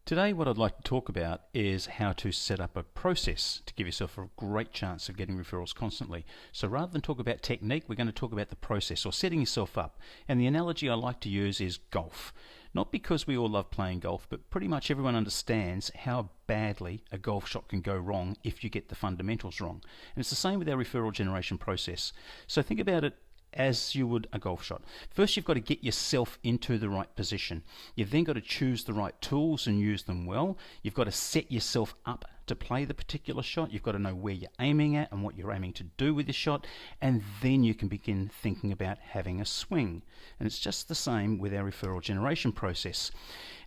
Today what I'd like to talk about is how to set up a process to give yourself a great chance of getting referrals constantly. So rather than talk about technique, we're going to talk about the process or setting yourself up. And the analogy I like to use is golf. Not because we all love playing golf, but pretty much everyone understands how badly a golf shot can go wrong if you get the fundamentals wrong. And it's the same with our referral generation process. So think about it as you would a golf shot. First, you've got to get yourself into the right position. You've then got to choose the right tools and use them well. You've got to set yourself up to play the particular shot. You've got to know where you're aiming at and what you're aiming to do with your shot, and then you can begin thinking about having a swing. And it's just the same with our referral generation process.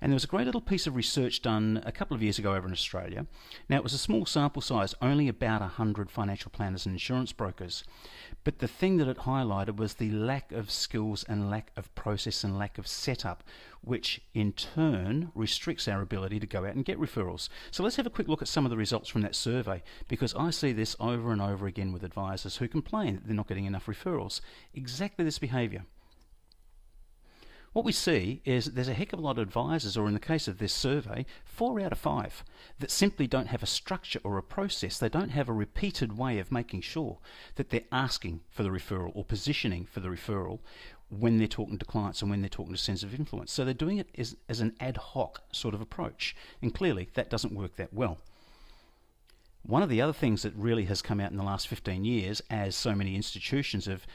And there was a great little piece of research done a couple of years ago over in Australia. Now, it was a small sample size, only about 100 financial planners and insurance brokers. But the thing that it highlighted was the lack of skills and lack of process and lack of setup, which in turn restricts our ability to go out and get referrals. So let's have a quick look at some of the results from that survey, because I see this over and over again with advisors who complain that they're not getting enough referrals. Exactly this behaviour. What we see is there's a heck of a lot of advisors, or in the case of this survey, 4 out of 5, that simply don't have a structure or a process. They don't have a repeated way of making sure that they're asking for the referral or positioning for the referral when they're talking to clients and when they're talking to centres of influence. So they're doing it as an ad hoc sort of approach, and clearly that doesn't work that well. One of the other things that really has come out in the last 15 years, as so many institutions have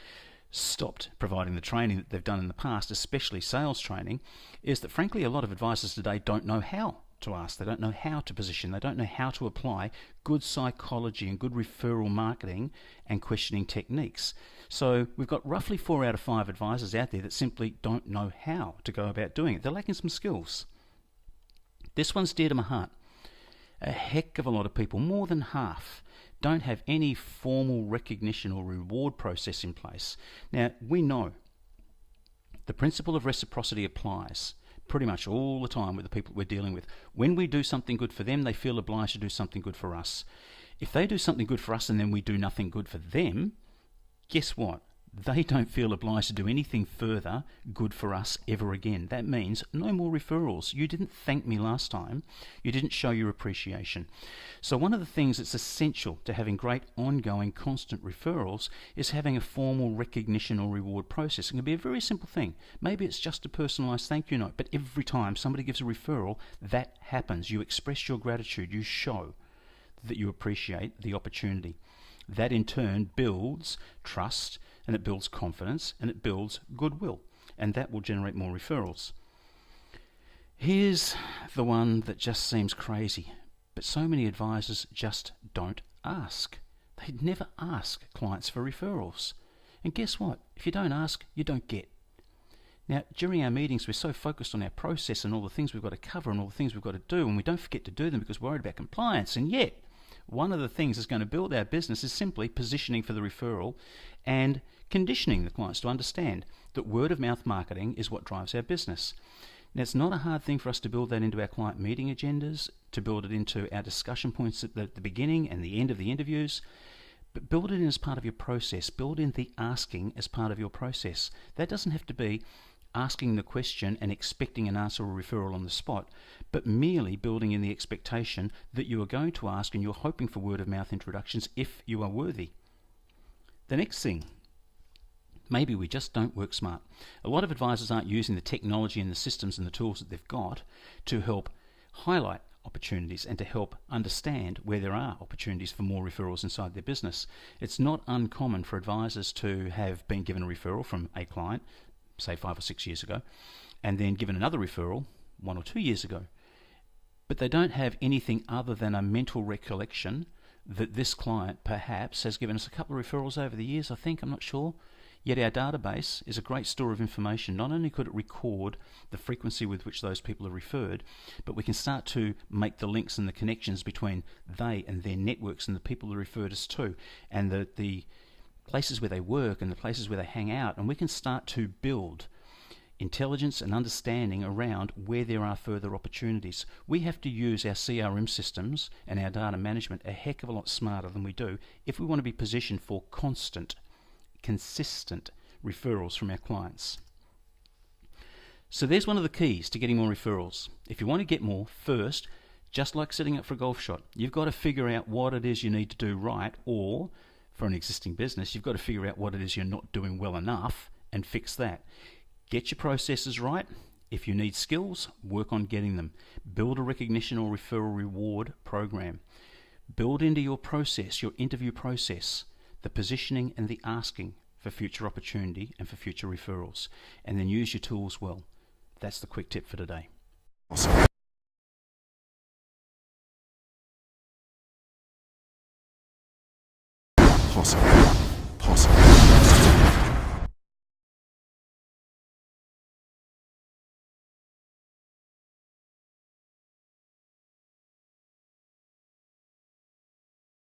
stopped providing the training that they've done in the past, especially sales training, is that frankly a lot of advisors today don't know how to ask. They don't know how to position. They don't know how to apply good psychology and good referral marketing and questioning techniques. So we've got roughly 4 out of 5 advisors out there that simply don't know how to go about doing it. They're lacking some skills. This one's dear to my heart. A heck of a lot of people, more than half, don't have any formal recognition or reward process in place. Now, we know the principle of reciprocity applies pretty much all the time with the people we're dealing with. When we do something good for them, they feel obliged to do something good for us. If they do something good for us and then we do nothing good for them, guess what? They don't feel obliged to do anything further good for us ever again. That means no more referrals. You didn't thank me last time. You didn't show your appreciation. So one of the things that's essential to having great ongoing constant referrals is having a formal recognition or reward process. It can be a very simple thing. Maybe it's just a personalised thank you note, but every time somebody gives a referral, that happens. You express your gratitude. You show that you appreciate the opportunity. That in turn builds trust, and it builds confidence, and it builds goodwill, and that will generate more referrals. Here's the one that just seems crazy, but so many advisors just don't ask. They never ask clients for referrals. And guess what? If you don't ask, you don't get. Now, during our meetings, we're so focused on our process and all the things we've got to cover and all the things we've got to do, and we don't forget to do them because we're worried about compliance, and yet one of the things that's going to build our business is simply positioning for the referral and conditioning the clients to understand that word-of-mouth marketing is what drives our business. Now, it's not a hard thing for us to build that into our client meeting agendas, to build it into our discussion points at the beginning and the end of the interviews, but build it in as part of your process. Build in the asking as part of your process. That doesn't have to be asking the question and expecting an answer or referral on the spot, but merely building in the expectation that you are going to ask and you're hoping for word-of-mouth introductions if you are worthy. The next thing, maybe we just don't work smart. A lot of advisors aren't using the technology and the systems and the tools that they've got to help highlight opportunities and to help understand where there are opportunities for more referrals inside their business. It's not uncommon for advisors to have been given a referral from a client, say 5 or 6 years ago, and then given another referral 1 or 2 years ago. But they don't have anything other than a mental recollection that this client perhaps has given us a couple of referrals over the years, I'm not sure. Yet our database is a great store of information. Not only could it record the frequency with which those people are referred, but we can start to make the links and the connections between they and their networks and the people who referred us to, and the places where they work and the places where they hang out, and we can start to build intelligence and understanding around where there are further opportunities. We have to use our CRM systems and our data management a heck of a lot smarter than we do if we want to be positioned for consistent referrals from our clients. So there's one of the keys to getting more referrals. If you want to get more, first, just like setting up for a golf shot, you've got to figure out what it is you need to do right, or for an existing business, you've got to figure out what it is you're not doing well enough and fix that. Get your processes right. If you need skills, work on getting them. Build a recognition or referral reward program. Build into your process, your interview process, the positioning and the asking for future opportunity and for future referrals. And then use your tools well. That's the quick tip for today. Awesome.